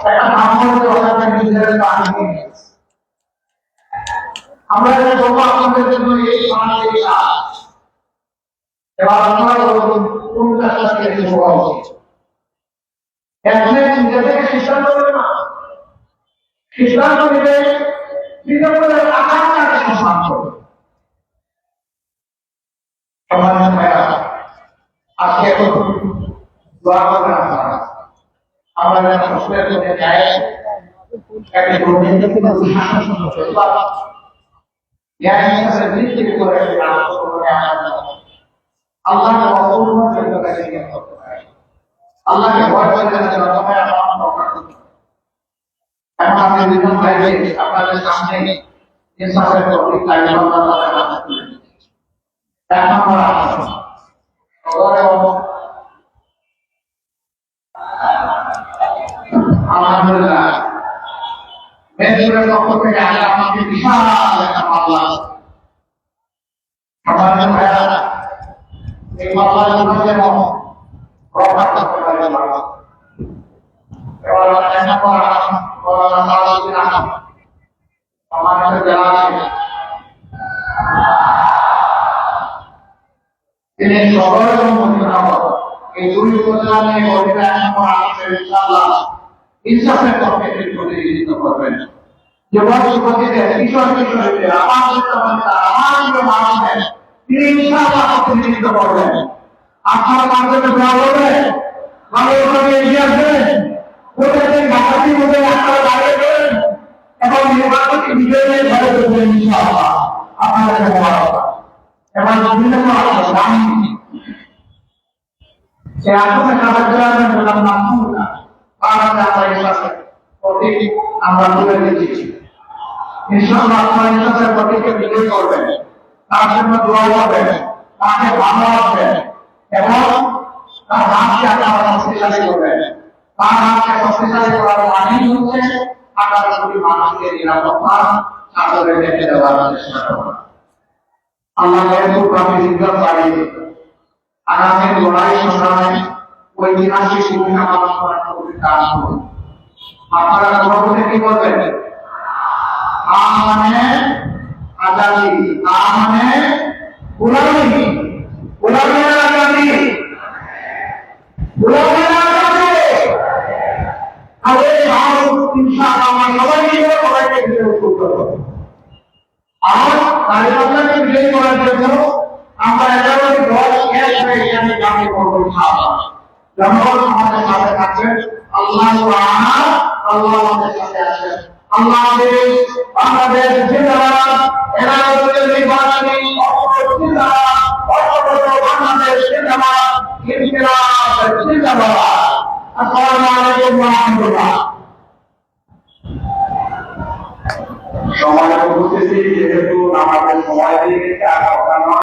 একটা সামর্থ্য আমাদের নিজেদের বানিয়ে নিয়েছে। আমরা যত আমাদের জন্য এই সমাজের কাজ এবার আপনারা বলুন কোন কাজটা থেকে শুরু হওয়া উচিত। একজন নিজেদের সিদ্ধান্ত নেবে না, সিদ্ধান্ত নেবে বিদ্যালয়ের আকারটাকে সম্মান করবে। সম্মানিত ভাইরা, আজকে এখন দোয়া করবেন আপনারা। আমরা যেন রসুলের জন্য যাই একটা গভীর আল্লাহকে অপূর্ণ করতে পারে, আল্লাহকে ভয় করে যেন এখন আপনি বিভিন্ন ভাইকে আপনাদের সামনে ইনসাফের তৌফিক চাই আল্লাহ তাআলার কাছে তুলে দিচ্ছি। এক নম্বর আসুন আলহামদুলিল্লাহ মেজরের পক্ষ থেকে আজ আমাকে বিশাল একটা মামলা সম্মানিত ভাইরা, এই মামলার জন্য যেন রক্ষা করতে পারে আল্লাহ। এবার এক নম্বর আসুন সম্মানিত যারা তিনি সদর এবং মদিনাবাদ এই দুই উপজেলা নিয়ে গঠিত এক নম্বর আসলে ইনশাআল্লাহ ইনসাফের পক্ষে প্রতিনিধিত্ব করবেন। যুবক যুবতীদের কিশোর কিশোরীদের আমার মানুষের তিনি ইনশাআল্লাহ প্রতিনিধিত্ব করবেন। আপনারা মাধ্যমে দোয়া করবেন, ভালোভাবে এগিয়ে আসবেন, প্রত্যেকদিন ঢাকাটি মধ্যে আপনারা দাঁড়িয়ে এবং নির্বাচনী বিজয়ের ঘরে করবেন ইনশাআল্লাহ। আপনাদের এবং বিভিন্ন রাজনীতি সে আসলে কাগজের বললাম না আমরা তুলে দিচ্ছি। ইনশাআল্লাহ আপনারা ইনসাফের প্রতীকে বিজয় করবেন, তার জন্য দোয়া করবেন, তাকে ভালোবাসবেন এবং তার হাতকে আপনারা শক্তিশালী করবেন। তার হাতকে শক্তিশালী করার মানেই হচ্ছে আপনারা যদি মানুষকে নিরাপত্তা সাগরে রেখে দেওয়ার চেষ্টা করবেন। আল্লাহ যেহেতু প্রাতিনিধ্য পারে আগামী লড়াই সংগ্রামে ঐতিহাসিক ভূমিকা পালন করার কাজ করুন। আপনারা গর্বতে কি করবেন? মানে আজাদি, মানে গোলামি, গোলামের আজাদি, গোলামের আজাদি। আর এই ভারত ইনশাআল্লাহ আমরা সবাই মিলে সবাইকে বিজয় করতে হবে। আর তালিবানকে বিজয় করার জন্য আমরা 11টি দল এক হয়ে এখানে জাতি করবো ইনশাআল্লাহ। জনগণ আমাদের সাথে থাকবেন, আল্লাহ সুবহানাহু আল্লাহ আমাদের সাথে আছেন। আল্লাহ বাংলাদেশ জিন্দাবাদ, এরাদের নির্বাচনী জিন্দাবাদ, বাংলাদেশ জিন্দাবাদ, ইনকিলাব জিন্দাবাদ। আসসালামু আলাইকুম ওয়া রাহমাতুল্লাহ। সময় উপস্থিতি যেহেতু আমাদের সময় দিয়ে গেছে আর কথা নয়।